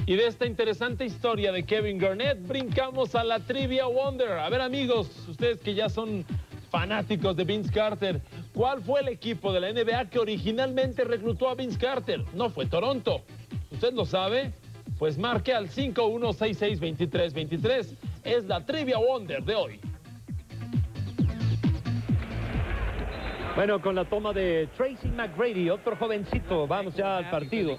Y de esta interesante historia de Kevin Garnett, brincamos a la Trivia Wonder. A ver, amigos, ustedes que ya son fanáticos de Vince Carter, ¿cuál fue el equipo de la NBA que originalmente reclutó a Vince Carter? No fue Toronto. ¿Usted lo sabe? Pues marque al 5166-2323. Es la Trivia Wonder de hoy. Bueno, con la toma de Tracy McGrady, otro jovencito. Vamos ya al partido.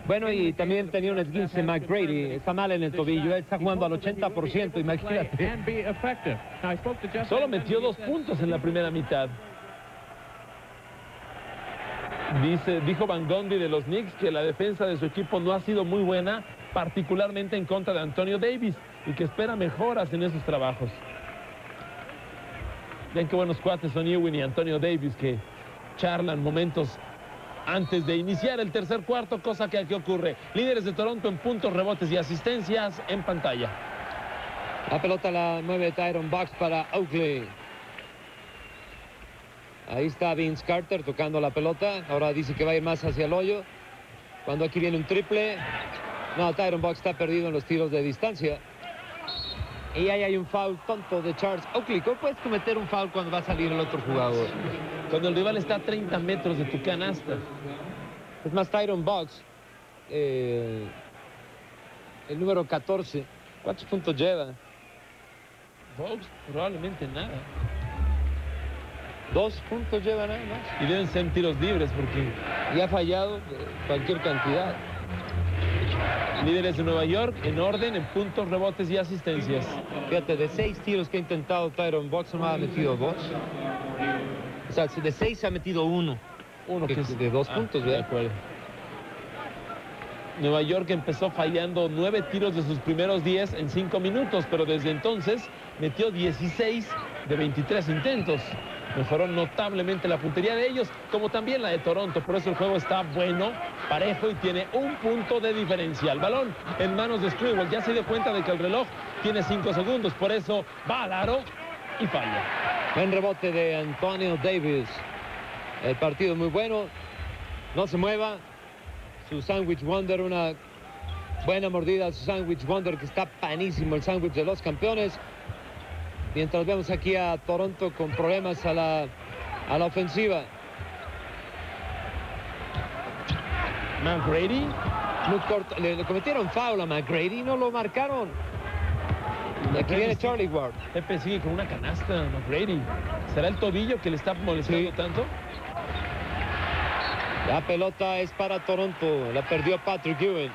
Bueno, y también tenía un esguince McGrady. Está mal en el tobillo. Él está jugando al 80%, imagínate. Solo metió 2 puntos en la primera mitad. Dijo Van Gundy de los Knicks que la defensa de su equipo no ha sido muy buena, particularmente en contra de Antonio Davis, y que espera mejoras en esos trabajos. Ven qué buenos cuates son Ewing y Antonio Davis, que charlan momentos antes de iniciar el tercer cuarto, cosa que aquí ocurre. Líderes de Toronto en puntos, rebotes y asistencias en pantalla. La pelota la mueve Tyron Box para Oakley. Ahí está Vince Carter tocando la pelota. Ahora dice que va a ir más hacia el hoyo. Cuando aquí viene un triple. No, Tyron Box está perdido en los tiros de distancia. Y ahí hay un foul tonto de Charles Oakley. ¿Cómo puedes cometer un foul cuando va a salir el otro jugador? Cuando el rival está a 30 metros de tu canasta. Es más, Tyron Box, el número 14, ¿cuántos puntos lleva? Box, probablemente nada. 2 puntos lleva nada más. Y deben ser tiros libres porque... Y ha fallado cualquier cantidad. Líderes de Nueva York en orden en puntos, rebotes y asistencias. Fíjate, de 6 tiros que ha intentado Tyron Box, no ha metido 2. O sea, de 6 ha metido 1. Uno que es de 2 puntos, ¿verdad? De acuerdo. Nueva York empezó fallando 9 tiros de sus primeros 10 en 5 minutos, pero desde entonces metió 16 de 23 intentos. Mejoró notablemente la puntería de ellos, como también la de Toronto. Por eso el juego está bueno, parejo y tiene 1 punto de diferencia. El balón en manos de Sprewell. Ya se dio cuenta de que el reloj tiene 5 segundos. Por eso va al aro y falla. Buen rebote de Antonio Davis. El partido muy bueno. No se mueva. Su Sandwich Wonder, una buena mordida. Su Sandwich Wonder, que está panísimo el sándwich de los campeones. Mientras vemos aquí a Toronto con problemas a la ofensiva. McGrady. Muy corto. Le cometieron foul a McGrady, no lo marcaron. Y aquí viene Charlie Ward. Pepe sigue con una canasta, McGrady. ¿Será el tobillo que le está molestando tanto? La pelota es para Toronto. La perdió Patrick Ewing.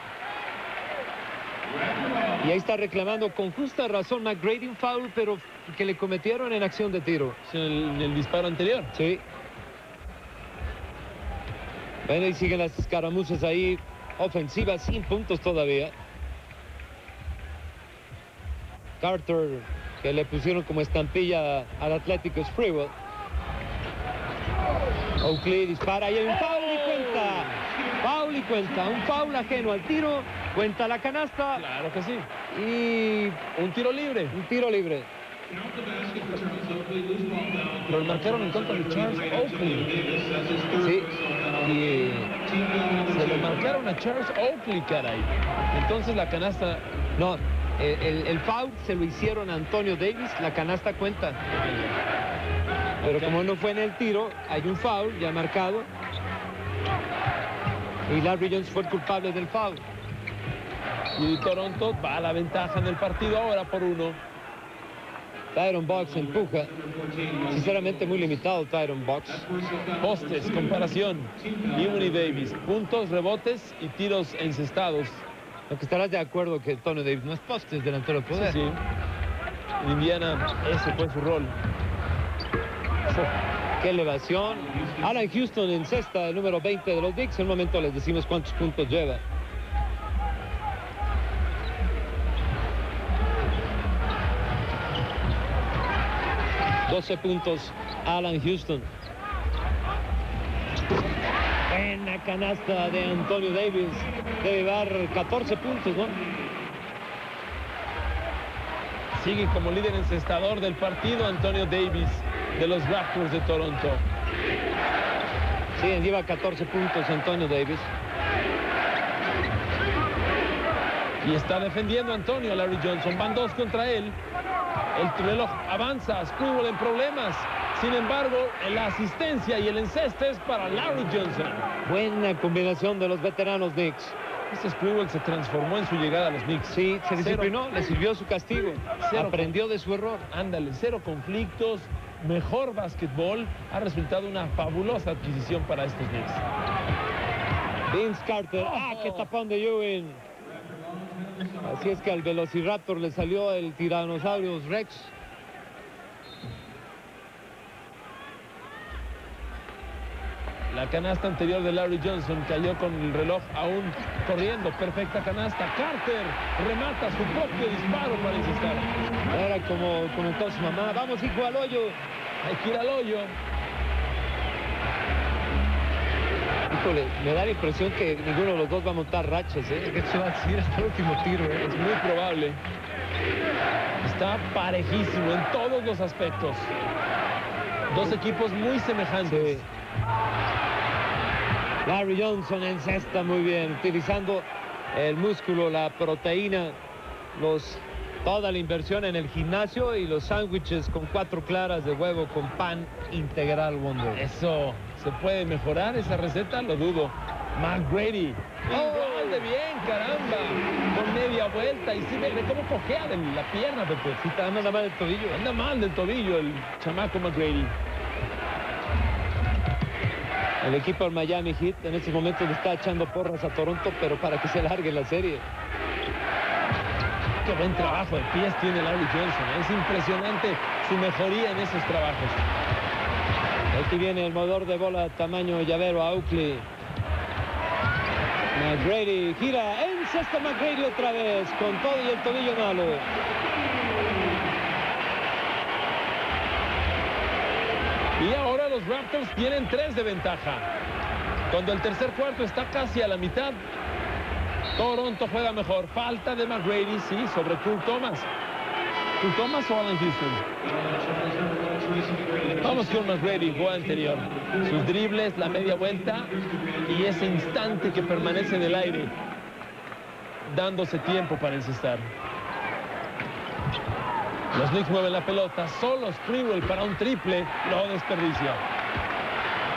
Y ahí está reclamando con justa razón McGrady un foul, pero que le cometieron en acción de tiro. En el disparo anterior. Sí. Bueno, y siguen las escaramuzas ahí ofensivas, sin puntos todavía. Carter, que le pusieron como estampilla al Atlético Sprewell. Oakley dispara y hay un foul y cuenta. Foul y cuenta. Un foul ajeno al tiro. Cuenta la canasta. Claro que sí. Y un tiro libre. Un tiro libre. Pero lo marcaron en contra de Charles Oakley. Sí. Y se lo marcaron a Charles Oakley, caray. Entonces la canasta... No, el foul se lo hicieron a Antonio Davis. La canasta cuenta. Pero como no fue en el tiro, hay un foul ya marcado. Y Larry Jones fue el culpable del foul. Y Toronto va a la ventaja en el partido ahora por 1. Tyron Box empuja. Sinceramente muy limitado Tyron Box. Postes, comparación. Ewing y Davis. Puntos, rebotes y tiros encestados. Lo que estarás de acuerdo que Antonio Davis no es postes delantero de poder. Sí, sí. En Indiana ese fue su rol. ¡Qué elevación! Alan Houston en cesta, el número 20 de los Knicks. En un momento les decimos cuántos puntos lleva. ...12 puntos Alan Houston. Buena canasta de Antonio Davis. Debe dar 14 puntos, ¿no? Sigue como líder encestador del partido Antonio Davis de los Raptors de Toronto. Sí, lleva 14 puntos Antonio Davis. Y está defendiendo Antonio Larry Johnson. Van 2 contra él. El reloj avanza. Sprewell en problemas. Sin embargo, la asistencia y el enceste es para Larry Johnson. Buena combinación de los veteranos Knicks. Este Sprewell se transformó en su llegada a los Knicks. Sí, se disciplinó, le sirvió su castigo. Aprendió de su error. Ándale, 0 conflictos, mejor básquetbol. Ha resultado una fabulosa adquisición para estos Knicks. Vince Carter. ¡Qué tapón de Ewing! Así es que al Velociraptor le salió el Tyrannosaurus Rex. La canasta anterior de Larry Johnson cayó con el reloj aún corriendo. Perfecta canasta. Carter remata su propio disparo para encestar. Era como comentó su mamá. Vamos, hijo, al hoyo. Hay que ir al hoyo. Híjole, me da la impresión que ninguno de los dos va a montar rachas, ¿eh? Que se va a decir hasta el último tiro, ¿eh? Es muy probable. Está parejísimo en todos los aspectos. Dos equipos muy semejantes. Sí. Larry Johnson encesta muy bien, utilizando el músculo, la proteína, toda la inversión en el gimnasio y los sándwiches con 4 claras de huevo con pan integral Wonder. Eso, ¿se puede mejorar esa receta? Lo dudo. McGrady, igual de bien, caramba, con media vuelta. Y sí, ve cómo cojea de la pierna, Pepe. Sí, anda mal del tobillo. Anda mal del tobillo el chamaco McGrady. El equipo del Miami Heat en estos momentos le está echando porras a Toronto, pero para que se largue la serie. Qué buen trabajo de pies tiene Larry Johnson. Es impresionante su mejoría en esos trabajos. Aquí viene el movedor de bola tamaño llavero a Oakley. McGrady gira, encesta McGrady otra vez, con todo y el tobillo malo. Y ahora los Raptors tienen 3 de ventaja. Cuando el tercer cuarto está casi a la mitad, Toronto juega mejor. Falta de McGrady, sí, sobre Kurt Thomas. ¿Kurt Thomas o Alan Houston? Vamos con McGrady, jugada anterior. Sus dribles, la media vuelta y ese instante que permanece en el aire, dándose tiempo para encestar. Los Knicks mueven la pelota, solo Sprewell para un triple, lo desperdicia.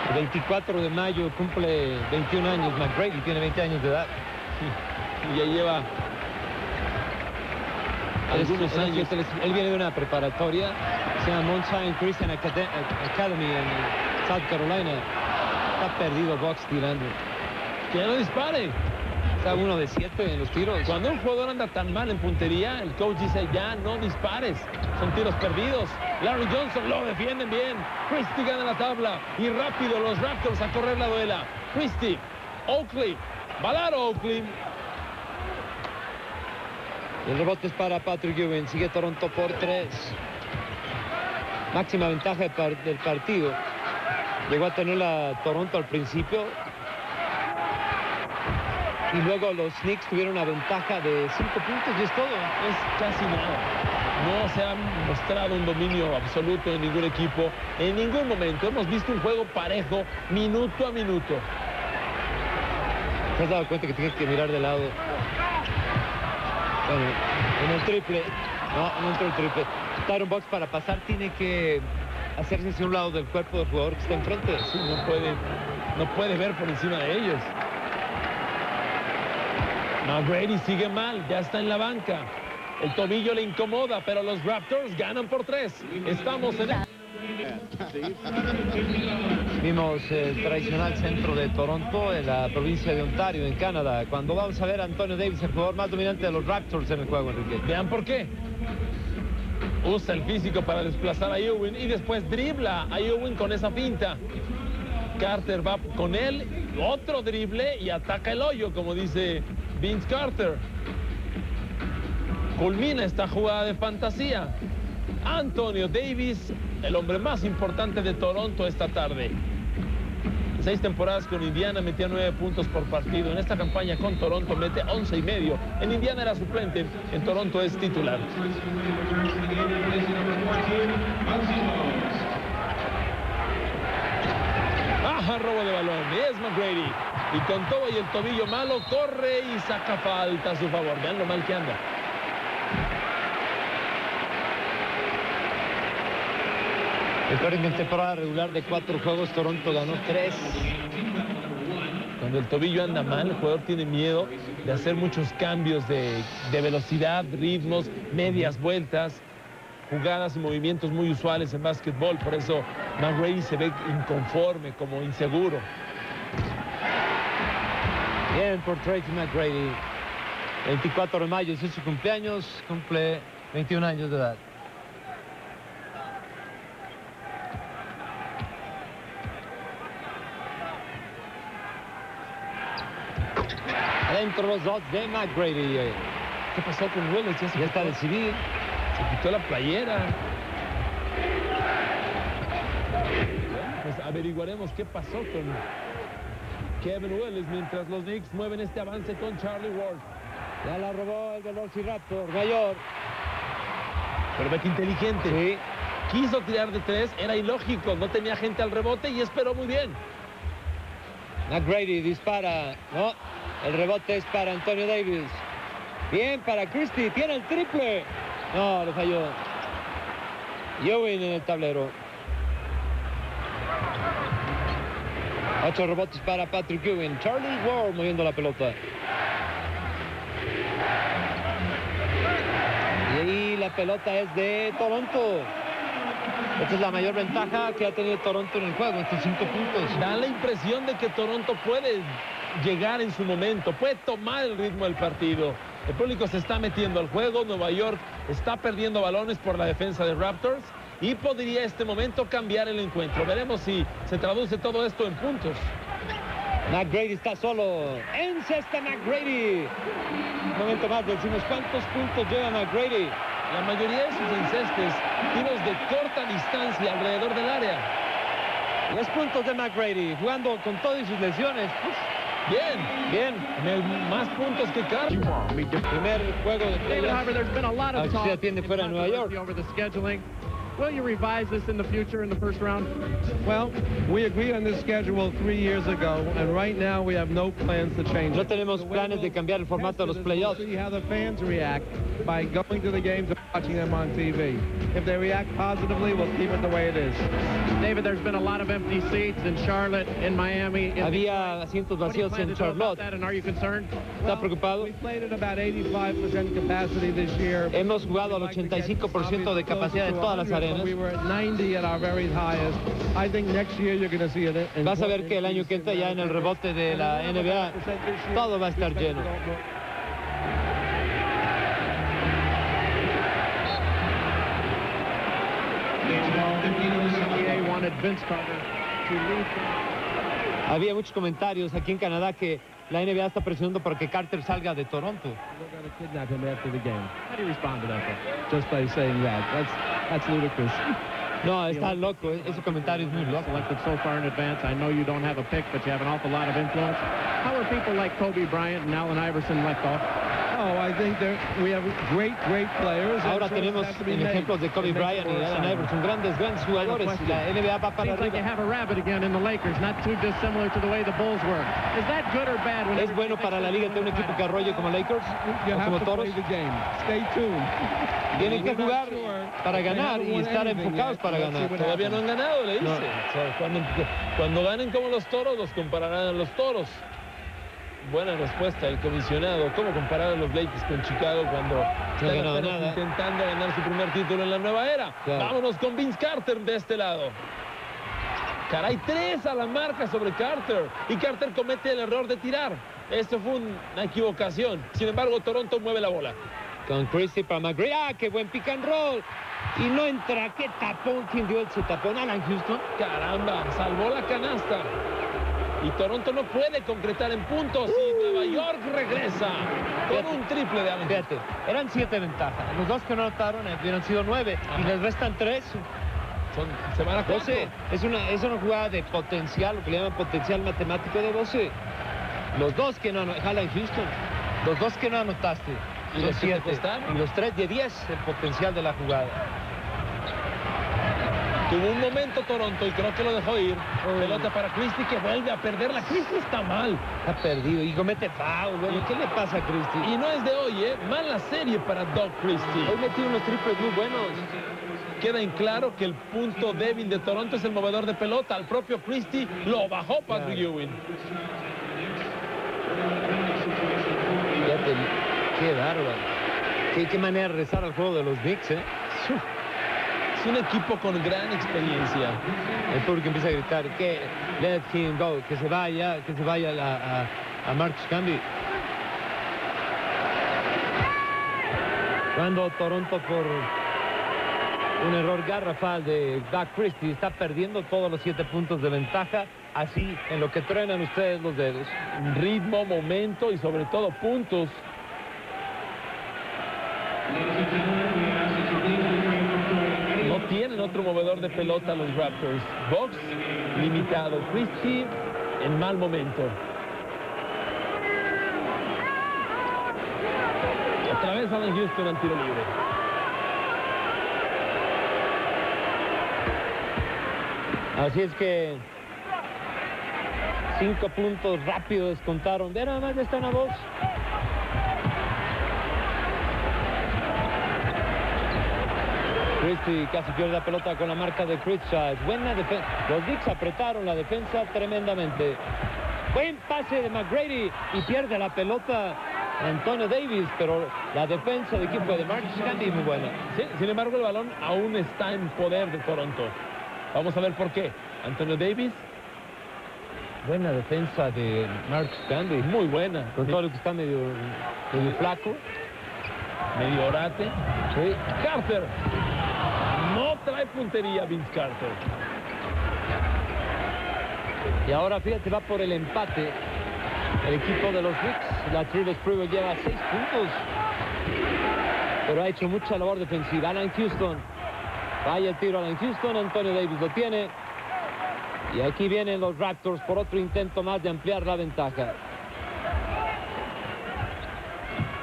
El 24 de mayo cumple 21 años, McGrady tiene 20 años de edad. Y ya lleva algunos años. Él viene de una preparatoria, se llama Mount Zion Christian Academy en South Carolina. Está perdido box tirando. Que ya no dispare. Está 1 de 7 en los tiros. Cuando un jugador anda tan mal en puntería, el coach dice, ya no dispares. Son tiros perdidos. Larry Johnson lo defienden bien. Christie gana la tabla. Y rápido los Raptors a correr la duela. Christie, Oakley, Balaro Oakley. El rebote es para Patrick Ewing. Sigue Toronto por 3. Máxima ventaja del partido. Llegó a tener la Toronto al principio. Y luego los Knicks tuvieron una ventaja de 5 puntos y es todo. Es casi nada. No se ha mostrado un dominio absoluto en ningún equipo. En ningún momento. Hemos visto un juego parejo, minuto a minuto. ¿Te has dado cuenta que tienes que mirar de lado? Bueno, en el triple. No entró el triple. Tyron Box para pasar tiene que hacerse hacia un lado del cuerpo del jugador que está enfrente. Sí, no puede ver por encima de ellos. McGrady sigue mal, ya está en la banca. El tobillo le incomoda, pero los Raptors ganan por 3. Estamos en el... Vimos el tradicional centro de Toronto en la provincia de Ontario, en Canadá. Cuando vamos a ver a Antonio Davis, el jugador más dominante de los Raptors en el juego, Enrique. Vean por qué. Usa el físico para desplazar a Ewing y después dribla a Ewing con esa finta. Carter va con él, otro drible y ataca el hoyo, como dice Vince Carter. Culmina esta jugada de fantasía. Antonio Davis, el hombre más importante de Toronto esta tarde. 6 temporadas con Indiana metía 9 puntos por partido. En esta campaña con Toronto mete 11,5. En Indiana era suplente, en Toronto es titular. Robo de balón. Es McGrady. Y con todo y el tobillo malo, corre y saca falta a su favor. Vean lo mal que anda. Recuerden que en temporada regular de 4 juegos, Toronto ganó 3. Cuando el tobillo anda mal, el jugador tiene miedo de hacer muchos cambios de velocidad, ritmos, medias vueltas, jugadas y movimientos muy usuales en básquetbol. Por eso McGrady se ve inconforme, como inseguro. Bien por Tracy McGrady. 24 de mayo es su cumpleaños, cumple 21 años de edad. Adentro los dos de McGrady. ¿Qué pasó con Willis? Ya está decidido. Se quitó la playera. Pues averiguaremos qué pasó con Kevin Willis mientras los Knicks mueven este avance con Charlie Ward. Ya la robó el Velociraptor mayor. Pero ve que inteligente. Sí. Quiso tirar de 3, era ilógico, no tenía gente al rebote y esperó muy bien. McGrady dispara. No, el rebote es para Antonio Davis. Bien para Christie, tiene el triple. No, le falló. Ewing en el tablero. 8 rebotes para Patrick Ewing. Charlie Ward moviendo la pelota. Y ahí la pelota es de Toronto. Esta es la mayor ventaja que ha tenido Toronto en el juego, estos 5 puntos. Da la impresión de que Toronto puede llegar en su momento, puede tomar el ritmo del partido. El público se está metiendo al juego, Nueva York está perdiendo balones por la defensa de Raptors y podría este momento cambiar el encuentro. Veremos si se traduce todo esto en puntos. McGrady está solo. Encesta McGrady. Un momento más, decimos cuántos puntos lleva McGrady. La mayoría de sus encestes, tiros de corta distancia alrededor del área. 10 puntos de McGrady, jugando con todo y sus lesiones. Bien. Más puntos que Carter. Primer juego de playoffs. Se atiende fuera de Nueva York. Will you revise this in the future in the first round? Well, we agreed on this schedule 3 years ago, and right now we have no plans to change No it. tenemos planes de cambiar el formato de los playoffs. See how the fans react by going to the games and watching them on TV. If they react positively, we'll keep it the way it is. David, there's been a lot of empty seats in Charlotte, in Miami. Había asientos What do you vacíos plan en to do about Charlotte. that, and are you concerned? ¿Está preocupado? We played at about 85% capacity this year. Hemos jugado al 85% de capacidad de todas las arenas. We were at 90 at our very highest. I think next year you're going to see it. Vas a ver que el año que entra ya en el rebote de la NBA todo va a estar lleno. NBA wanted Vince Carter to leave. Había muchos comentarios aquí en Canadá que la NBA está presionando para que Carter salga de Toronto. We're going to kidnap him after the game. How do you respond to that, though? Just by saying that. That's ludicrous. No, está loco, ese comentario es muy loco. Selected so far in advance. I know you don't have a pick, but you have an awful lot of influence. How are people like Kobe Bryant and Allen Iverson left off? Oh, I think we have great players. Ahora tenemos en ejemplos de Kobe Bryant y Allen Iverson, grandes jugadores. La NBA va para Seems like you arriba. have a rabbit again in the Lakers, not too dissimilar to the way the Bulls were. Is that good or bad? ¿Es bueno para la liga tener un equipo que arrolle como Lakers You o como have to Toros? play the game. Stay tuned. Tienen que We're not jugar sure. para They ganar haven't y won estar anything enfocados yet. para Let's see ganar. what Todavía no han ganado, le dice. No. O sea, cuando ganen como los Toros, los compararán a los Toros. Buena respuesta del comisionado. ¿Cómo comparar a los Lakers con Chicago cuando están ganado apenas nada. intentando ganar su primer título en la nueva era? Claro. Vámonos con Vince Carter de este lado. Caray, 3 a la marca sobre Carter. Y Carter comete el error de tirar. Esto fue una equivocación. Sin embargo, Toronto mueve la bola. Con Christie para McGrady. ¡Ah, qué buen pick and roll! Y no entra. ¡Qué tapón! ¿Quién dio ese tapón? Alan Houston. Caramba, salvó la canasta. Y Toronto no puede concretar en puntos. Y Nueva York regresa con un triple de Allen. Fíjate, eran 7 ventajas. Los dos que no anotaron hubieran sido 9. Y les restan 3. Se van a 12. 4. Es una jugada de potencial, lo que le llaman potencial matemático de 12. Los dos que no anotaste, Alan Houston, los dos que no anotaste, ¿Y son los que te 7. costaron? Y los 3 de 10, el potencial de la jugada. Tuvo un momento Toronto y creo que lo dejó ir. Pelota para Christie que vuelve a perderla. Christie está mal. Está perdido y comete foul. Bueno, ¿qué le pasa a Christie? Y no es de hoy, ¿eh? Mala serie para Doug Christie. Hoy metió unos triples muy buenos. Queda en claro que el punto débil de Toronto es el movedor de pelota. Al propio Christie lo bajó Patrick Ewing. Fíjate, qué bárbaro. Qué manera de rezar al juego de los Knicks, ¿eh? Es un equipo con gran experiencia. El público empieza a gritar que let him go, que se vaya a Marcus Camby. Cuando Toronto, por un error garrafal de Doug Christie, está perdiendo todos los 7 puntos de ventaja, así en lo que truenan ustedes los dedos. Ritmo, momento y sobre todo puntos. No tienen otro movedor de pelota los Raptors. Box limitado. Christie en mal momento. Otra vez Allen Houston al tiro libre. Así es que 5 puntos rápido descontaron. Ve nada más, ya está una voz. Christie casi pierde la pelota con la marca de Pritchard. Buena defensa. Los Knicks apretaron la defensa tremendamente. Buen pase de McGrady y pierde la pelota Antonio Davis, pero la defensa del equipo de Marcus Camby muy buena. Sí, sin embargo, el balón aún está en poder de Toronto. Vamos a ver por qué. Antonio Davis. Buena defensa de Marcus Camby. Muy buena. Con todo lo que está medio flaco. Medio orate. Sí. Carter. No trae puntería Vince Carter. Y ahora fíjate, va por el empate el equipo de los Knicks. La Trivers Freeway lleva 6 puntos, pero ha hecho mucha labor defensiva. Allen Houston, vaya el tiro Allen Houston, Antonio Davis lo tiene. Y aquí vienen los Raptors por otro intento más de ampliar la ventaja.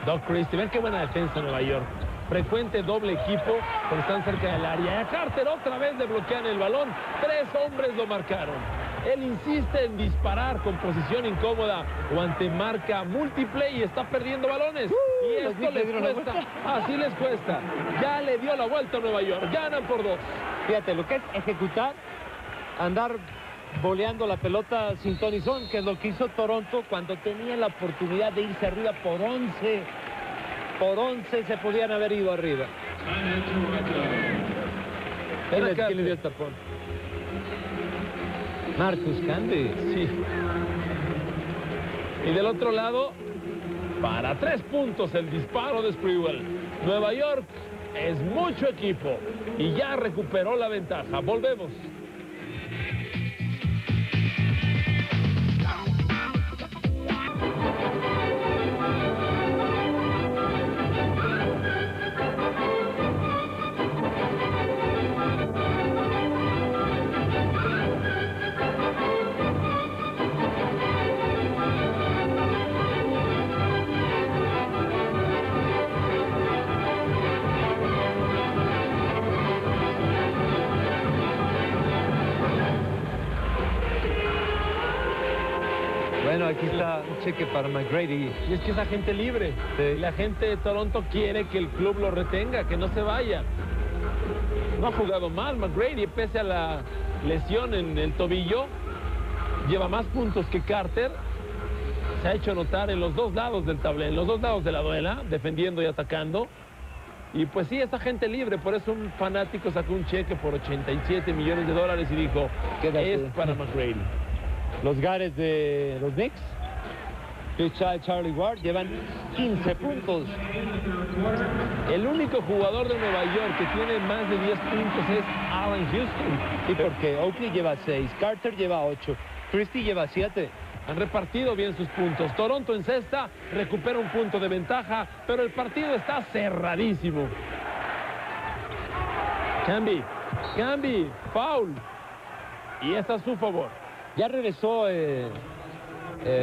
Doug Christie, ven qué buena defensa en Nueva York. Frecuente doble equipo, pero están cerca del área. Y a Carter otra vez le bloquean el balón. 3 hombres lo marcaron. Él insiste en disparar con posición incómoda o ante marca múltiple y está perdiendo balones. Y esto les cuesta. Así les cuesta. Ya le dio la vuelta a Nueva York. Ganan por 2. Fíjate, lo que es ejecutar, andar voleando la pelota sin Tony Son, que es lo que hizo Toronto cuando tenía la oportunidad de irse arriba por 11. Por 11 se podían haber ido arriba. ¿Quién le dio el tapón? Marcus Camby. Sí. Y del otro lado, para 3 puntos el disparo de Sprewell. Nueva York es mucho equipo y ya recuperó la ventaja. Volvemos. Bueno, aquí está un cheque para McGrady. Y es que es agente libre. Sí. La gente de Toronto quiere que el club lo retenga, que no se vaya. No ha jugado mal McGrady, pese a la lesión en el tobillo. Lleva más puntos que Carter. Se ha hecho notar en los 2 lados del tablero, en los 2 lados de la duela, defendiendo y atacando. Y pues sí, es agente libre, por eso un fanático sacó un cheque por $87 millones y dijo, Quédate. es para McGrady. Los Gares de los Knicks, Pritchard, Charlie Ward, llevan 15 puntos. El único jugador de Nueva York que tiene más de 10 puntos es Allen Houston. Sí, porque Oakley lleva 6, Carter lleva 8, Christie lleva 7. Han repartido bien sus puntos. Toronto en cesta recupera un punto de ventaja, pero el partido está cerradísimo. Camby, foul. Y es a su favor. Ya regresó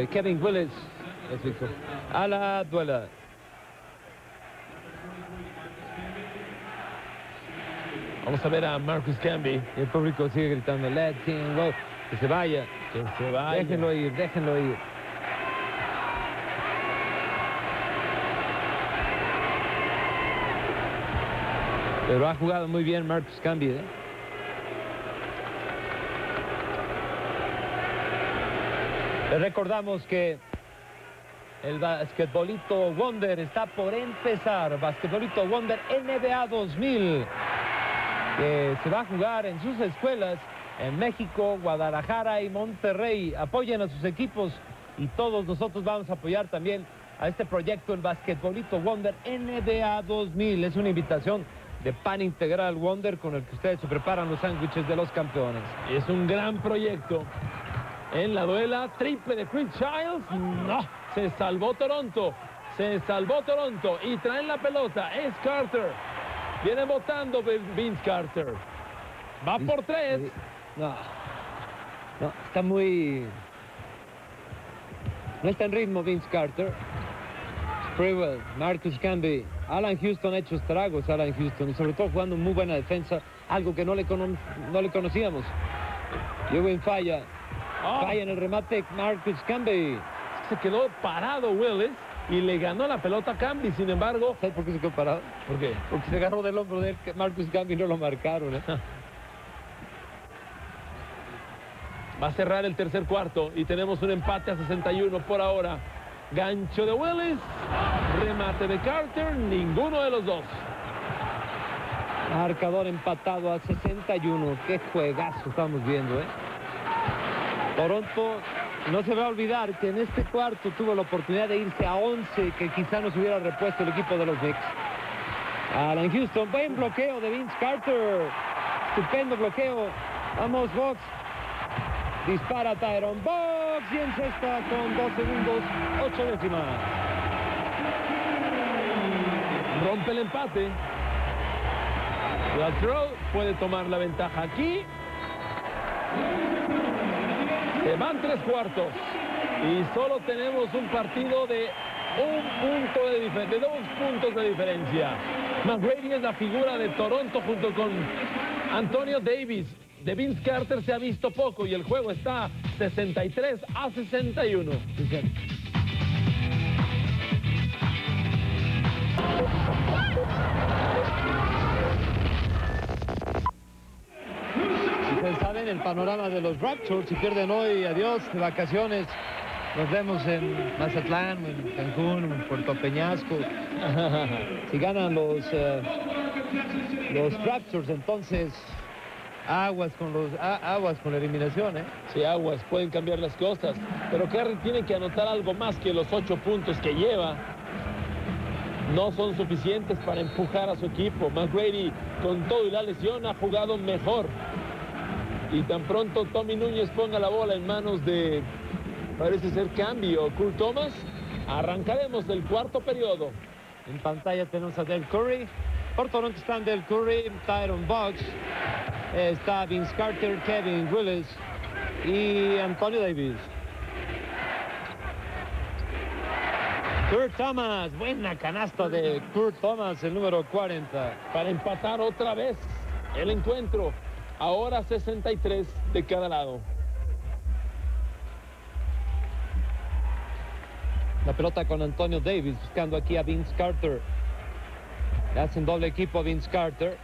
Kevin Willis a la duela. Vamos a ver a Marcus Camby. Y el público sigue gritando, let him go. Que se vaya. Que se vaya. Déjenlo ir, déjenlo ir. Pero ha jugado muy bien Marcus Camby, ¿eh? Les recordamos que el Basquetbolito Wonder está por empezar. Basquetbolito Wonder NBA 2000, que se va a jugar en sus escuelas en México, Guadalajara y Monterrey. Apoyen a sus equipos y todos nosotros vamos a apoyar también a este proyecto, el Basquetbolito Wonder NBA 2000. Es una invitación de Pan Integral Wonder con el que ustedes se preparan los sándwiches de los campeones. Es un gran proyecto. En la duela, triple de Chris Childs. No, se salvó Toronto. Se salvó Toronto. Y traen la pelota. Es Carter. Viene botando Vince Carter. Va por 3. No, está muy... No está en ritmo Vince Carter. Sprewell, Marcus Camby. Alan Houston ha hecho estragos, Alan Houston. Y sobre todo jugando muy buena defensa. Algo que no le conocíamos. Ewing falla. Falla en el remate Marcus Camby. Se quedó parado Willis y le ganó la pelota a Camby. Sin embargo... ¿Sabes por qué se quedó parado? ¿Por qué? Porque se agarró del hombro de él, que Marcus Camby no lo marcaron, ¿eh? Va a cerrar el tercer cuarto y tenemos un empate a 61 por ahora. Gancho de Willis, remate de Carter, ninguno de los dos. Marcador empatado a 61. Qué juegazo estamos viendo, ¿eh? Toronto no se va a olvidar que en este cuarto tuvo la oportunidad de irse a 11, que quizá nos hubiera repuesto el equipo de los Knicks. Alan Houston, buen bloqueo de Vince Carter. Estupendo bloqueo. Vamos, Box. Dispara Tyron Box y encesta con 2 segundos, 8 décimas. Rompe el empate. Latrobe puede tomar la ventaja aquí. Se van 3 cuartos y solo tenemos un partido de 2 puntos de diferencia. McGrady es la figura de Toronto junto con Antonio Davis. De Vince Carter se ha visto poco y el juego está 63 a 61. Ustedes saben el panorama de los Raptors. Si pierden hoy, adiós, de vacaciones. Nos vemos en Mazatlán, en Cancún, en Puerto Peñasco. Si ganan los Raptors, entonces aguas con la eliminación, ¿eh? Sí, aguas, pueden cambiar las cosas. Pero Curry tiene que anotar algo más que los 8 puntos que lleva. No son suficientes para empujar a su equipo. McGrady, con todo y la lesión, ha jugado mejor. Y tan pronto Tommy Núñez ponga la bola en manos de, parece ser Camby o Kurt Thomas, arrancaremos el cuarto periodo. En pantalla tenemos a Del Curry. Por Toronto están Del Curry, Tyron Box, está Vince Carter, Kevin Willis y Antonio Davis. Kurt Thomas, buena canasta de Kurt Thomas, el número 40. Para empatar otra vez el encuentro. Ahora 63 de cada lado. La pelota con Antonio Davis, buscando aquí a Vince Carter. Le hacen doble equipo a Vince Carter.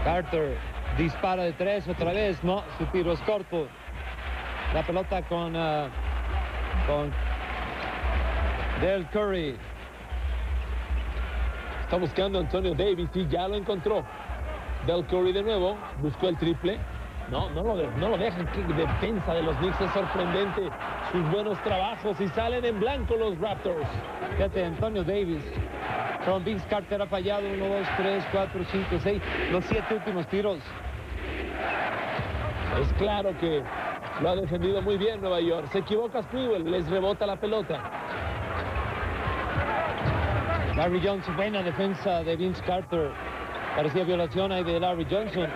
Carter dispara de 3 otra vez. No, su tiro es corto. La pelota con Del Curry. Está buscando Antonio Davis y ya lo encontró. Del Curry de nuevo, buscó el triple. No lo dejan. Qué defensa de los Knicks, es sorprendente. Sus buenos trabajos y salen en blanco los Raptors. Fíjate, Antonio Davis. Con Vince Carter ha fallado 1, 2, 3, 4, 5, 6. Los 7 últimos tiros. Es claro que lo ha defendido muy bien Nueva York. Se equivoca Sprewell, les rebota la pelota. Larry Johnson, buena defensa de Vince Carter. Parecía violación ahí de Larry Johnson.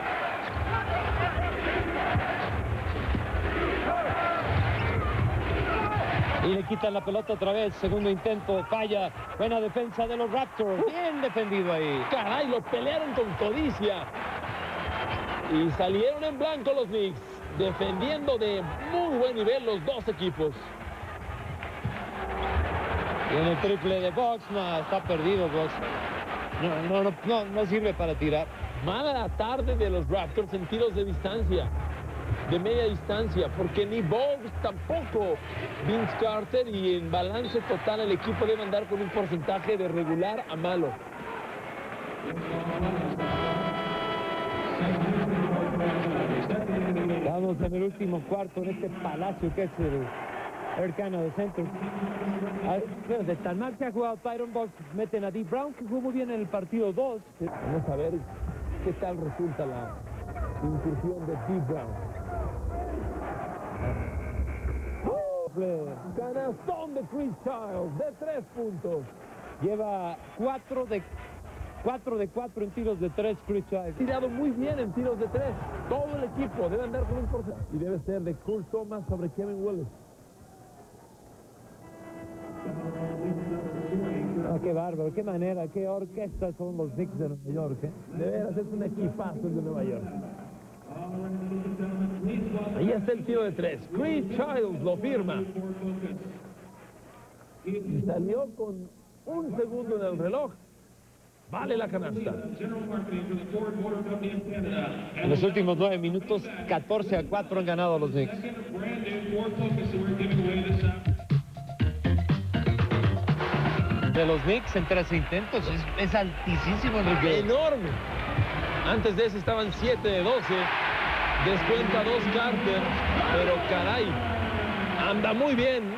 Y le quitan la pelota otra vez. Segundo intento, falla. Buena defensa de los Raptors. Bien defendido ahí. Caray, lo pelearon con codicia. Y salieron en blanco los Knicks, defendiendo de muy buen nivel los dos equipos. Viene el triple de Boxman. Está perdido Boxman. No sirve para tirar. Mala tarde de los Raptors en tiros de distancia, de media distancia, porque ni Bogues tampoco Vince Carter, y en balance total el equipo debe andar con un porcentaje de regular a malo. Estamos en el último cuarto en este palacio que es el Air Canada Center. Bueno, de tan mal que ha jugado Tyron Box, meten a Dee Brown, que jugó muy bien en el partido 2. Vamos a ver qué tal resulta la incursión de Dee Brown. Canastón de Chris Childs de 3 puntos. Lleva 4 de 4 en tiros de 3, Chris Childs. Tirado muy bien en tiros de 3. Todo el equipo debe andar con un porcentaje. Y debe ser de Kurt Thomas sobre Kevin Willis. Oh, qué bárbaro, qué manera, qué orquesta son los Knicks de Nueva York. De veras, es un equipazo el de Nueva York. Ahí está el tiro de 3. Chris Childs lo firma. Y salió con 1 segundo en el reloj. Vale la canasta. En los últimos 9 minutos, 14-4 han ganado los Knicks. De los Knicks en 13 intentos, es altísimo, Enrique. Enorme. Antes de eso estaban 7 de 12. Descuenta 2 Carter. Pero caray, anda muy bien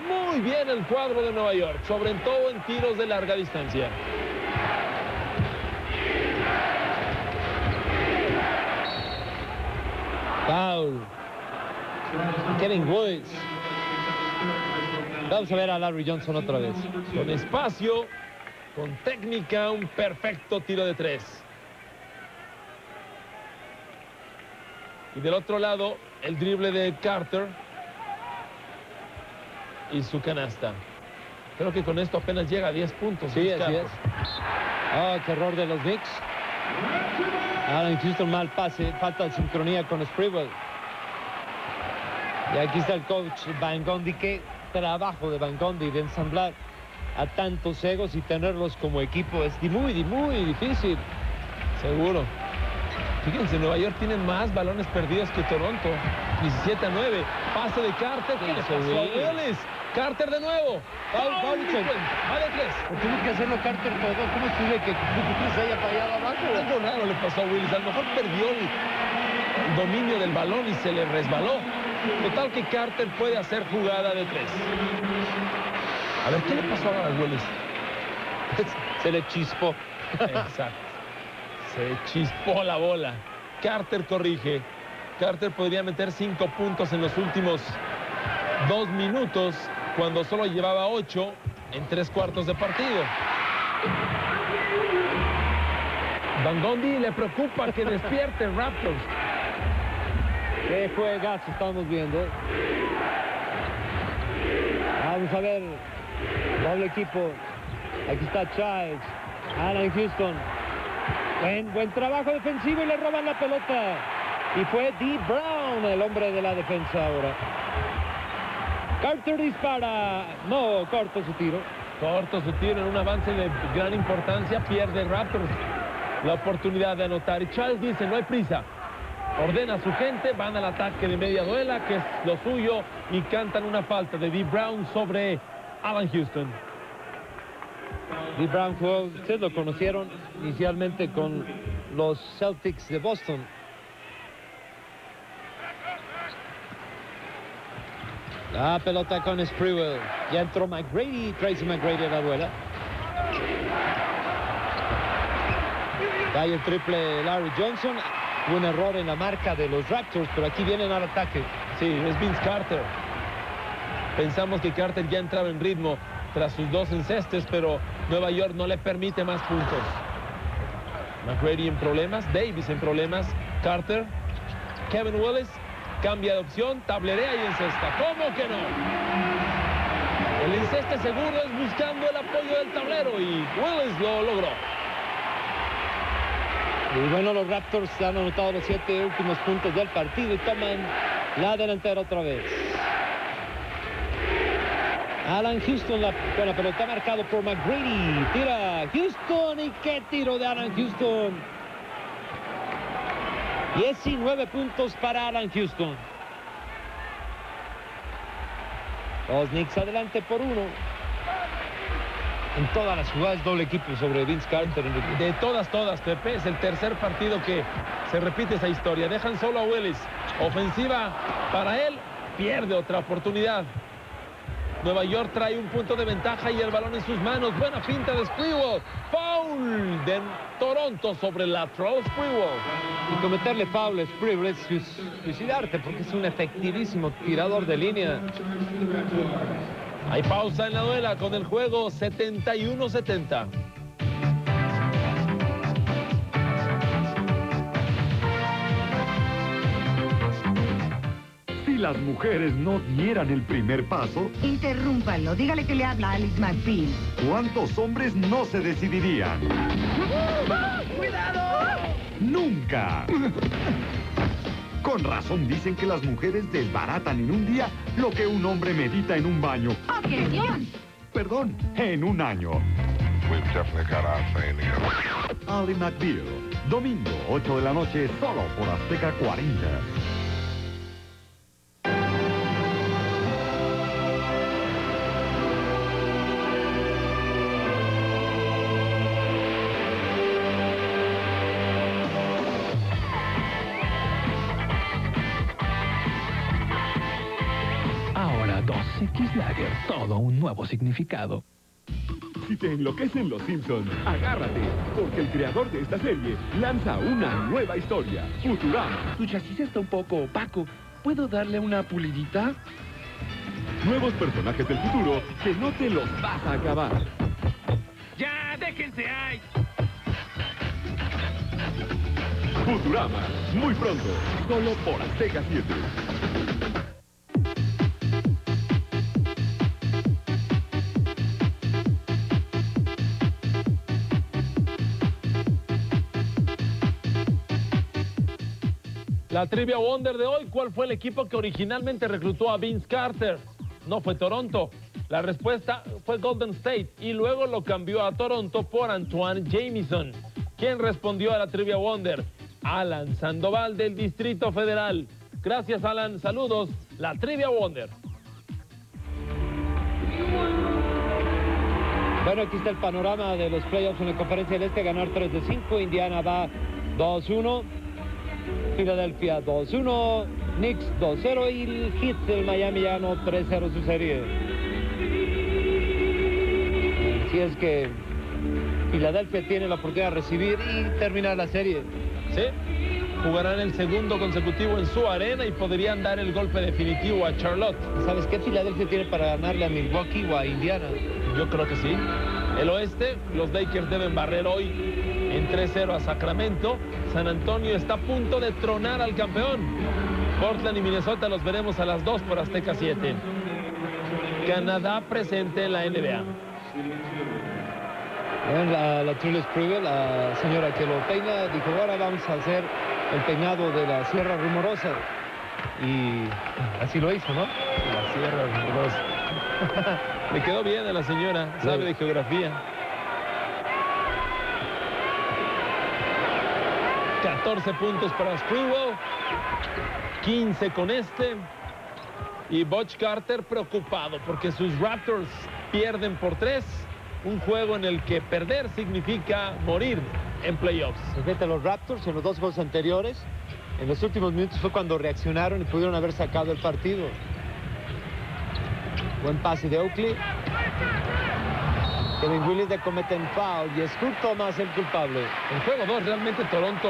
el cuadro de Nueva York, sobre todo en tiros de larga distancia. Foul. Kevin Woods. Vamos a ver a Larry Johnson otra vez. Con espacio, con técnica, un perfecto tiro de 3. Y del otro lado, el drible de Carter. Y su canasta. Creo que con esto apenas llega a 10 puntos. Sí, así es. Oh, qué error de los Knicks. Alan Houston, mal pase, falta de sincronía con Sprewell. Y aquí está el coach Van Gundy. Qué trabajo de Van Gundy de ensamblar a tantos egos y tenerlos como equipo es muy difícil. Seguro. Fíjense, Nueva York tiene más balones perdidos que Toronto. 17-9. Pase de Carter. ¿Qué le pasó a Willis? Carter de nuevo. Foul, Vale 3. Tiene que hacerlo Carter todo. ¿Cómo es posible que se haya fallado abajo? Algo raro le pasó a Willis. A lo mejor perdió el dominio del balón y se le resbaló. Total que Carter puede hacer jugada de 3. A ver, ¿qué le pasó ahora a Willis? Se le chispó. Exacto. Se chispó la bola. Carter corrige. Carter podría meter 5 puntos en los últimos 2 minutos, cuando solo llevaba 8 en 3 cuartos de partido. Van Gundy le preocupa que despierte Raptors. Qué juegazo estamos viendo. Vamos a ver. Doble equipo. Aquí está Childs. Alan Houston. Buen trabajo defensivo y le roban la pelota. Y fue Dee Brown, el hombre de la defensa ahora. Carter dispara. No, corto su tiro. Corto su tiro en un avance de gran importancia. Pierde Raptors la oportunidad de anotar. Y Charles dice, no hay prisa. Ordena a su gente, van al ataque de media duela, que es lo suyo, y cantan una falta de Dee Brown sobre Alan Houston. Dee Brown jugó, ustedes lo conocieron inicialmente con los Celtics de Boston. La pelota con Sprewell. Ya entró McGrady, Tracy McGrady a la duela. Cae el triple de Larry Johnson. Un error en la marca de los Raptors, pero aquí vienen al ataque. Sí, es Vince Carter. Pensamos que Carter ya entraba en ritmo tras sus 2 encestes, pero Nueva York no le permite más puntos. McGrady en problemas, Davis en problemas, Carter, Kevin Willis cambia de opción, tablerea y encesta. ¿Cómo que no? pues este seguro es buscando el apoyo del tablero y Willis lo logró. Y bueno, los Raptors han anotado los 7 últimos puntos del partido y toman la delantera otra vez. Alan Houston con la pelota, marcado por McGrady. Tira Houston y qué tiro de Alan Houston. 19 puntos para Alan Houston. Los Knicks adelante por 1. En todas las jugadas doble equipo sobre Vince Carter. De todas, Pepe. Es el tercer partido que se repite esa historia. Dejan solo a Willis. Ofensiva para él. Pierde otra oportunidad. Nueva York trae un punto de ventaja y el balón en sus manos. Buena finta de Sprewell. Foul de Toronto sobre Latrell Sprewell. Y cometerle foul a Sprewell es suicidarte porque es un efectivísimo tirador de línea. Hay pausa en la duela con el juego 71-70. Si las mujeres no dieran el primer paso, Interrúmpalo, dígale que le habla Alice McBeal. ¿cuántos hombres no se decidirían? ¡Cuidado! ¡Nunca! Con razón dicen que las mujeres desbaratan en un día lo que un hombre medita en un baño. ¡Objeción! Perdón, en un año. We've definitely got our thing together. Ali McBeal, domingo, 8 de la noche, solo por Azteca 40. Ahora 2X Lager, todo un nuevo significado. Si te enloquecen los Simpsons, agárrate, porque el creador de esta serie lanza una nueva historia, Futurama. Tu chasis está un poco opaco. ¿Puedo darle una pulidita? Nuevos personajes del futuro que no te los vas a acabar. ¡Ya, déjense ahí! Futurama, muy pronto, solo por Azteca 7. La Trivia Wonder de hoy, ¿cuál fue el equipo que originalmente reclutó a Vince Carter? No fue Toronto. La respuesta fue Golden State y luego lo cambió a Toronto por Antoine Jamison. ¿Quién respondió a la Trivia Wonder? Alan Sandoval del Distrito Federal. Gracias, Alan. Saludos. La Trivia Wonder. Bueno, aquí está el panorama de los playoffs en la Conferencia del Este. Ganar 3 de 5. Indiana va 2-1. Filadelfia 2-1, Knicks 2-0 y el Heat del Miami ya ganó 3-0 su serie. Así es que Filadelfia tiene la oportunidad de recibir y terminar la serie. Sí, jugarán el segundo consecutivo en su arena y podrían dar el golpe definitivo a Charlotte. ¿Sabes qué Filadelfia tiene para ganarle a Milwaukee o a Indiana? Yo creo que sí. El oeste, los Lakers deben barrer hoy en 3-0 a Sacramento. San Antonio está a punto de tronar al campeón. Portland y Minnesota los veremos a las 2 por Azteca 7. Canadá presente en la NBA. La Truly Sprewell, la señora que lo peina, dijo, ahora vamos a hacer el peinado de la Sierra Rumorosa. Y así lo hizo, ¿no? La Sierra Rumorosa. Le quedó bien a la señora, sabe de geografía. 14 puntos para Sprewell, 15 con este. Y Butch Carter preocupado porque sus Raptors pierden por 3. Un juego en el que perder significa morir en playoffs. Fíjate, los Raptors en los 2 juegos anteriores, en los últimos minutos fue cuando reaccionaron y pudieron haber sacado el partido. Buen pase de Oakley. Kevin Willis le cometen foul y es Kurt Thomas el culpable. En juego 2 realmente Toronto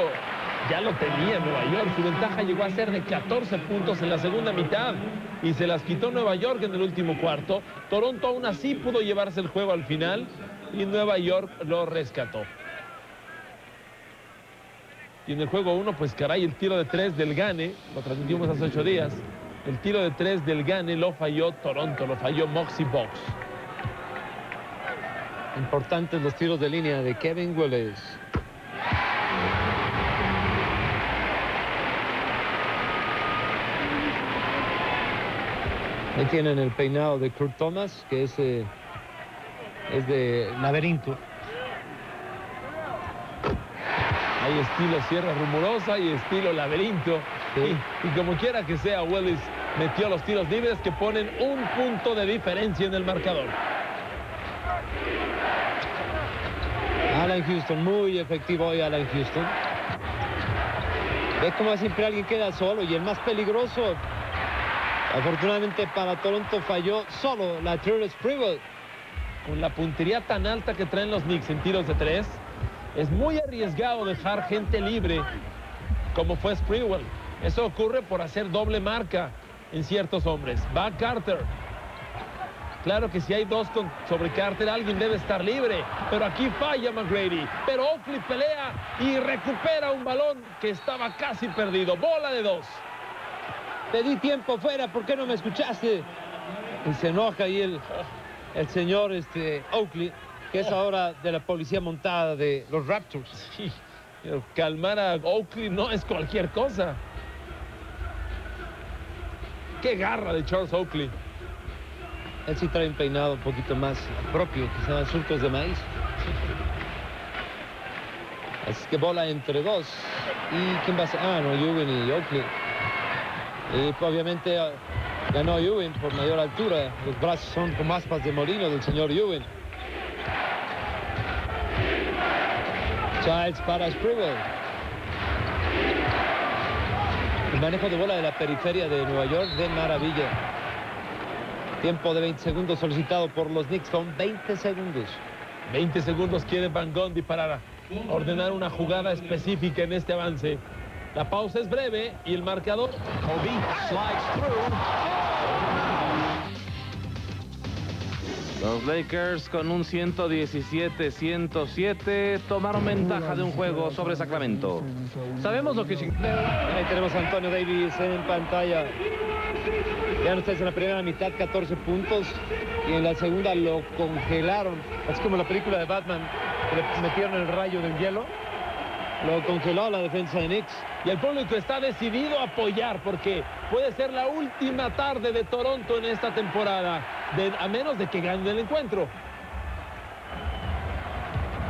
ya lo tenía en Nueva York. Su ventaja llegó a ser de 14 puntos en la segunda mitad y se las quitó Nueva York en el último cuarto. Toronto aún así pudo llevarse el juego al final y Nueva York lo rescató. Y en el juego 1, pues caray, el tiro de 3 del Gane, lo transmitimos hace 8 días. El tiro de 3 del Gane lo falló Toronto, lo falló Moxie Box. Importantes los tiros de línea de Kevin Willis. Ahí tienen el peinado de Kurt Thomas, que es de laberinto. Hay estilo Sierra Rumorosa y estilo Laberinto. Sí. Y como quiera que sea, Willis metió los tiros libres que ponen un punto de diferencia en el marcador. Allan Houston, muy efectivo hoy Allan Houston. Ve cómo siempre alguien queda solo y el más peligroso, afortunadamente para Toronto, falló solo la Latrell Sprewell. Con la puntería tan alta que traen los Knicks en tiros de 3, es muy arriesgado dejar gente libre como fue Sprewell. Eso ocurre por hacer doble marca en ciertos hombres. Va Carter. Claro que si hay dos sobre Carter, alguien debe estar libre. Pero aquí falla McGrady. Pero Oakley pelea y recupera un balón que estaba casi perdido. Bola de 2. Te di tiempo fuera, ¿por qué no me escuchaste? Y se enoja ahí el señor Oakley, que es ahora de la policía montada de los Raptors. Sí, pero calmar a Oakley no es cualquier cosa. ¡Qué garra de Charles Oakley! Él sí trae un peinado un poquito más propio, quizás surcos de maíz. Así que bola entre dos. ¿Y quién va a ser? Ah, no, Ewing y Oakley. Y pues, obviamente ganó Ewing por mayor altura. Los brazos son como aspas de molino del señor Ewing. Childs para Sprewell. El manejo de bola de la periferia de Nueva York de maravilla. Tiempo de 20 segundos solicitado por los Knicks. Son 20 segundos. 20 segundos quiere Van Gundy para ordenar una jugada específica en este avance. La pausa es breve y el marcador. Kobe slides through. Los Lakers con un 117-107 tomaron ventaja de un juego sobre Sacramento. Sabemos lo que significa. Ahí tenemos a Antonio Davis en pantalla. Ya no está en la primera mitad, 14 puntos. Y en la segunda lo congelaron. Es como la película de Batman, que le metieron el rayo del hielo. Lo congeló la defensa de Knicks. Y el público está decidido a apoyar porque puede ser la última tarde de Toronto en esta temporada, a menos de que ganen el encuentro.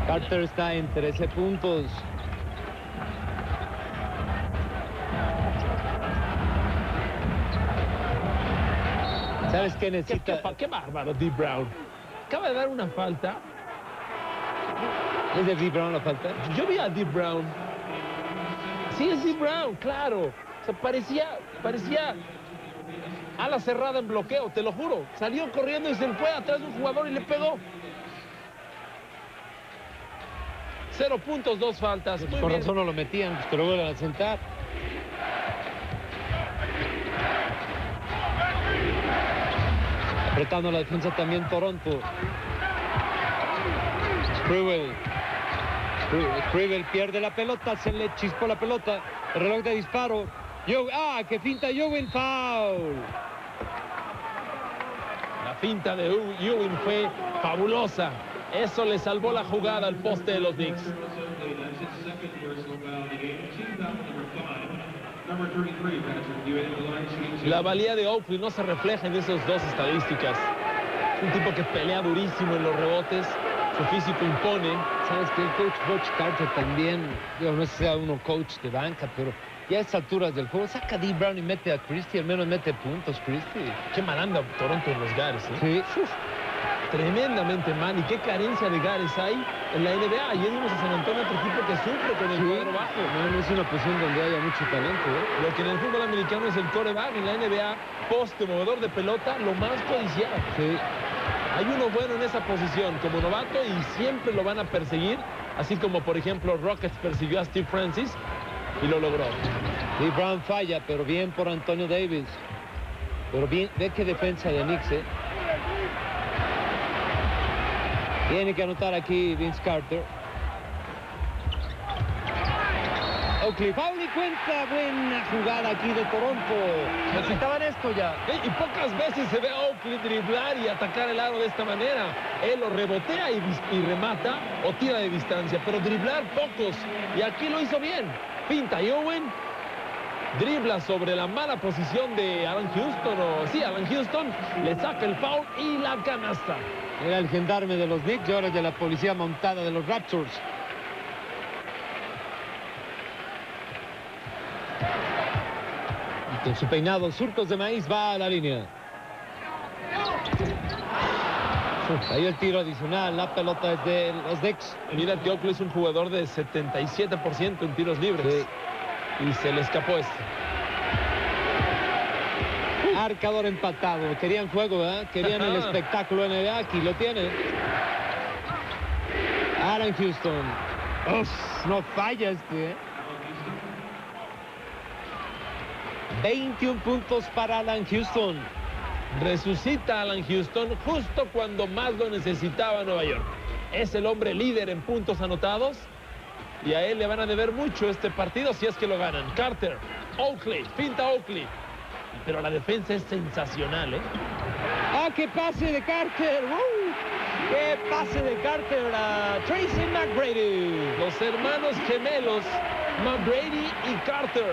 Carter está en 13 puntos. ¿Sabes qué necesita? Qué bárbaro, Dee Brown. Acaba de dar una falta. ¿Es de Dee Brown la falta? Yo vi a Dee Brown. Sí, es Dee Brown, claro. O sea, parecía ala cerrada en bloqueo, te lo juro. Salió corriendo y se fue atrás de un jugador y le pegó. 0 puntos, 2 faltas. Muy Por bien. razón no lo metían, pues que lo vuelvan a sentar. Apretando la defensa también Toronto. Sprewell pierde la pelota, se le chispó la pelota. El reloj de disparo. ¡Qué finta Ewing! ¡Foul! La finta de Ewing fue fabulosa. Eso le salvó la jugada al poste de los Knicks. La valía de Oakley no se refleja en esas dos estadísticas. Un tipo que pelea durísimo en los rebotes. Su físico impone. ¿Sabes qué? El coach Butch Carter también, yo no sé si sea uno coach de banca, pero ya a estas alturas del juego, saca a Dee Brown y mete a Christie, al menos mete puntos Christie. Qué mal anda Toronto en los gares, ¿eh? Sí. Tremendamente mal. Y qué carencia de gares hay en la NBA. Ayer vimos a San Antonio, otro equipo que sufre con el cuadro bajo. No es una posición donde haya mucho talento, ¿eh? Lo que en el fútbol americano es el quarterback, en la NBA, poste, movedor de pelota, lo más codiciado. Sí. Hay uno bueno en esa posición como novato y siempre lo van a perseguir, así como por ejemplo Rockets persiguió a Steve Francis y lo logró. Dee Brown falla, pero bien por Antonio Davis. Pero bien, ve qué defensa de Knicks, ¿eh? Tiene que anotar aquí Vince Carter. Oakley, foul y cuenta. Buena jugada aquí de Toronto. Necesitaban esto ya. Y pocas veces se ve a Oakley driblar y atacar el aro de esta manera. Él lo rebotea y remata o tira de distancia, pero driblar pocos. Y aquí lo hizo bien. Pinta y Owen dribla sobre la mala posición de Alan Houston. Alan Houston le saca el foul y la canasta. Era el gendarme de los Knicks y ahora es de la policía montada de los Raptors. Con su peinado, surcos de maíz, va a la línea. Ahí el tiro adicional, la pelota es de los Knicks. Mira que Oakley es un jugador de 77% en tiros libres. Sí. Y se le escapó este. Marcador empatado. Querían juego, ¿verdad? Querían el espectáculo NBA. Aquí lo tienen. Alan Houston. Uf, no falla este, ¿eh? 21 puntos para Alan Houston. Resucita Alan Houston justo cuando más lo necesitaba Nueva York. Es el hombre líder en puntos anotados y a él le van a deber mucho este partido si es que lo ganan. Carter, Oakley, finta Oakley. Pero la defensa es sensacional, ¿eh? ¡Ah, qué pase de Carter! ¡Qué pase de Carter a Tracy McGrady! Los hermanos gemelos, McGrady y Carter,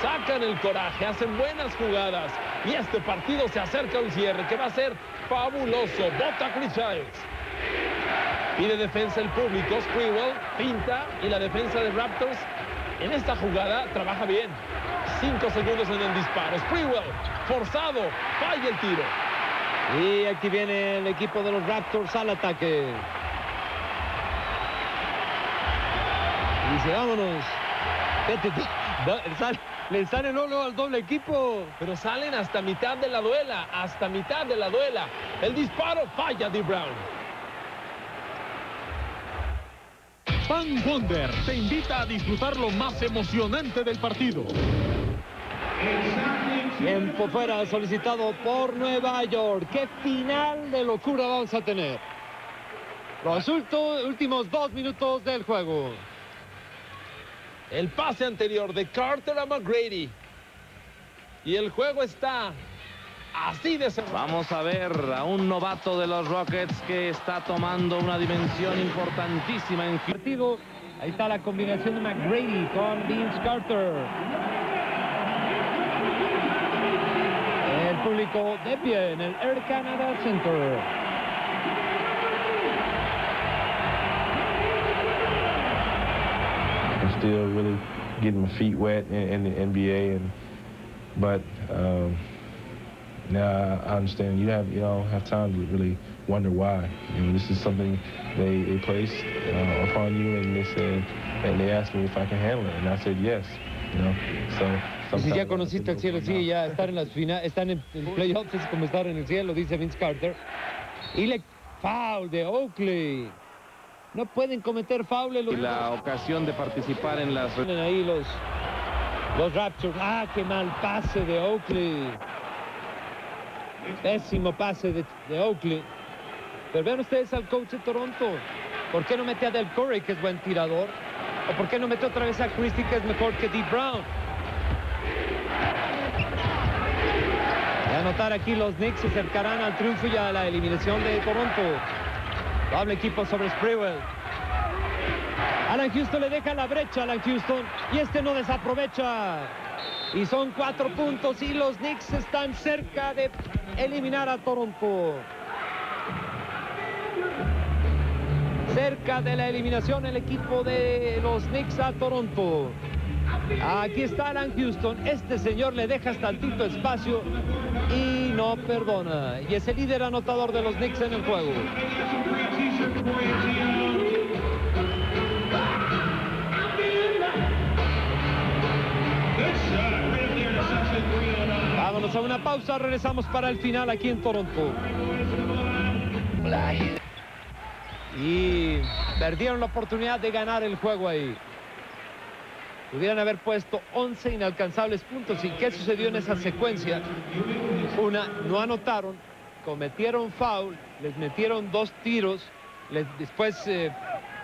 sacan el coraje, hacen buenas jugadas. Y este partido se acerca a un cierre que va a ser fabuloso. Bota Chris Childs. Pide defensa el público. Sprewell pinta y la defensa de Raptors en esta jugada trabaja bien. 5 segundos en el disparo. Sprewell, forzado, falla el tiro. Y aquí viene el equipo de los Raptors al ataque. Dice, vámonos. Le salen uno al doble equipo. Pero salen hasta mitad de la duela. Hasta mitad de la duela. El disparo falla de Brown. Pan Wonder te invita a disfrutar lo más emocionante del partido. Tiempo fuera solicitado por Nueva York. ¿Qué final de locura vamos a tener? Los últimos 2 minutos del juego. El pase anterior de Carter a McGrady. Y el juego está así de cerrado. Vamos a ver a un novato de los Rockets que está tomando una dimensión importantísima en el partido. Ahí está la combinación de McGrady con Vince Carter. El público de pie en el Air Canada Center. I'm still really getting my feet wet in the NBA, but now I understand you don't have time to really wonder why. This is something they placed upon you, and they said, and they asked me if I can handle it, and I said yes. Si ya conociste el cielo, sí, ya están en las finales, están en playoffs, es como estar en el cielo, dice Vince Carter. Y le foul de Oakley. No pueden cometer foul. Y la ocasión de participar en las... Ahí los Raptors. ¡Ah, qué mal pase de Oakley! Pésimo pase de Oakley. Pero vean ustedes al coach de Toronto. ¿Por qué no mete a Del Curry, que es buen tirador? ¿O por qué no mete otra vez a Christie, que es mejor que Dee Brown? De anotar aquí, los Knicks se acercarán al triunfo y a la eliminación de Toronto. Doble equipo sobre Sprewell. Alan Houston le deja la brecha a Alan Houston y este no desaprovecha. Y son 4 puntos y los Knicks están cerca de eliminar a Toronto. Cerca de la eliminación el equipo de los Knicks a Toronto. Aquí está Alan Houston. Este señor le deja tantito espacio y no perdona. Y es el líder anotador de los Knicks en el juego. Vámonos a una pausa. Regresamos para el final aquí en Toronto. Y perdieron la oportunidad de ganar el juego ahí. Pudieran haber puesto 11 inalcanzables puntos. ¿Y qué sucedió en esa secuencia? Una, no anotaron, cometieron foul, les metieron 2 tiros, después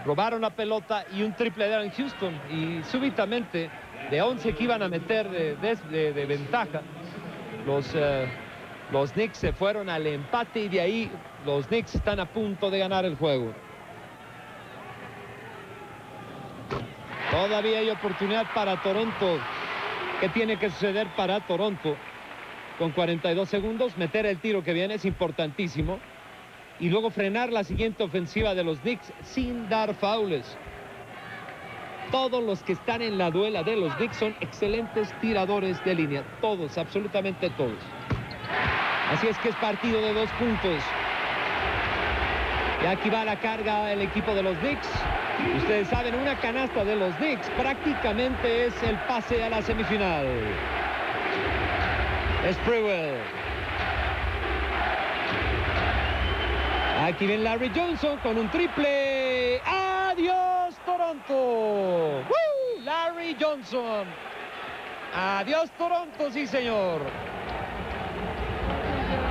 robaron la pelota y un triple de Houston. Y súbitamente, de 11 que iban a meter de ventaja, los Knicks se fueron al empate y de ahí los Knicks están a punto de ganar el juego. Todavía hay oportunidad para Toronto. ¿Qué tiene que suceder para Toronto? Con 42 segundos, meter el tiro que viene es importantísimo. Y luego frenar la siguiente ofensiva de los Knicks sin dar faules. Todos los que están en la duela de los Knicks son excelentes tiradores de línea. Todos, absolutamente todos. Así es que es partido de 2 puntos. Y aquí va la carga el equipo de los Knicks. Ustedes saben, una canasta de los Knicks prácticamente es el pase a la semifinal. Sprewell. Aquí viene Larry Johnson con un triple. ¡Adiós, Toronto! ¡Woo! Larry Johnson. ¡Adiós, Toronto! Sí, señor.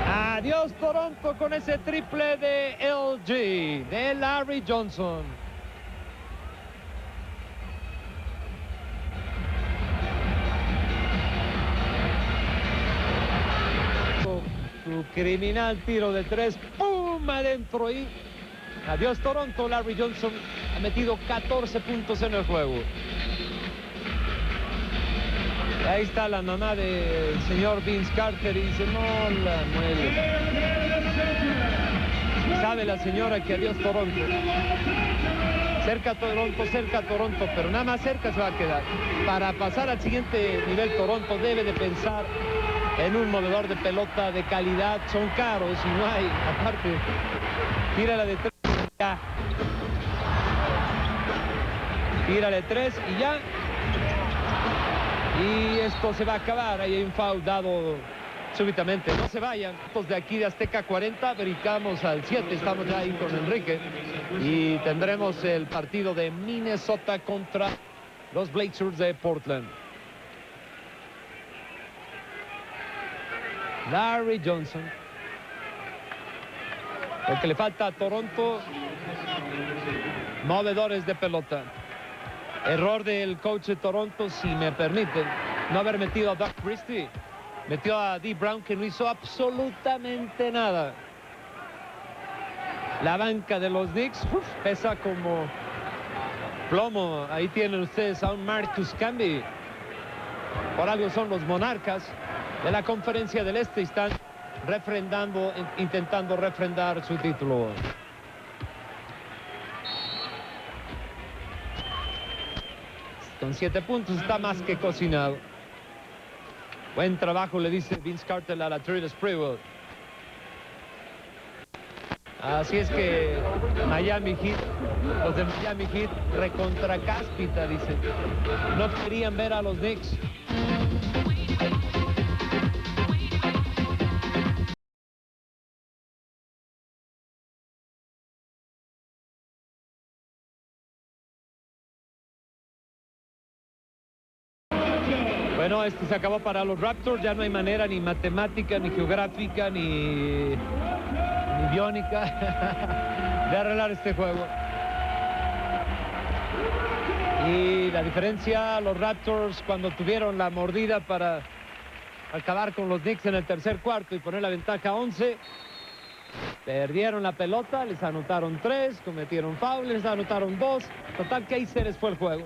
¡Adiós, Toronto! Con ese triple de LG, de Larry Johnson. Su criminal tiro de 3, ¡pum! Adentro y adiós Toronto. Larry Johnson ha metido 14 puntos en el juego. Y ahí está la mamá del señor Vince Carter y dice, no la muele. Sabe la señora que adiós Toronto. Cerca Toronto, pero nada más cerca se va a quedar. Para pasar al siguiente nivel, Toronto debe de pensar en un movedor de pelota de calidad. Son caros y no hay. Aparte, tírale de 3 ya. Tírale 3 y ya. Y esto se va a acabar. Ahí hay un foul dado súbitamente. No se vayan. De aquí de Azteca 40, brincamos al 7. Estamos ya ahí con Enrique. Y tendremos el partido de Minnesota contra los Blazers de Portland. Larry Johnson. Lo que le falta a Toronto, movedores de pelota. Error del coach de Toronto, si me permiten, no haber metido a Doug Christie. Metió a Dee Brown, que no hizo absolutamente nada. La banca de los Knicks pesa como plomo. Ahí tienen ustedes a un Marcus Camby. Por algo son los monarcas de la Conferencia del Este y están intentando refrendar su título. Con 7 puntos está más que cocinado. Buen trabajo, le dice Vince Carter a la Latrell Sprewell. Así es que Miami Heat, los de Miami Heat, recontra cáspita, dicen. No querían ver a los Knicks. Bueno, esto se acabó para los Raptors. Ya no hay manera ni matemática, ni geográfica, ni biónica de arreglar este juego. Y la diferencia, los Raptors, cuando tuvieron la mordida para acabar con los Knicks en el tercer cuarto y poner la ventaja a 11, perdieron la pelota, les anotaron 3, cometieron foul, les anotaron 2. Total que ahí se les fue el juego.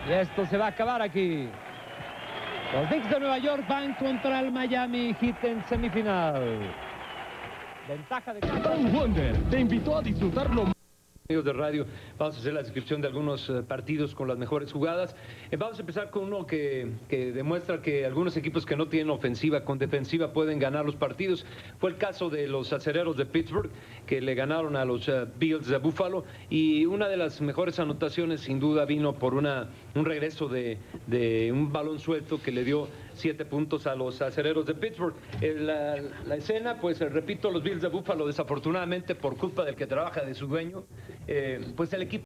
Y esto se va a acabar aquí. Los Knicks de Nueva York van contra el Miami Heat en semifinal. Ventaja de... Van Wonder te invitó a disfrutarlo. Amigos de radio, vamos a hacer la descripción de algunos partidos con las mejores jugadas. Vamos a empezar con uno que demuestra que algunos equipos que no tienen ofensiva con defensiva pueden ganar los partidos. Fue el caso de los Acereros de Pittsburgh, que le ganaron a los Bills de Buffalo, y una de las mejores anotaciones sin duda vino por un regreso de un balón suelto que le dio 7 puntos a los Acereros de Pittsburgh. La escena, pues repito, los Bills de Buffalo, desafortunadamente por culpa del que trabaja de su dueño, pues el equipo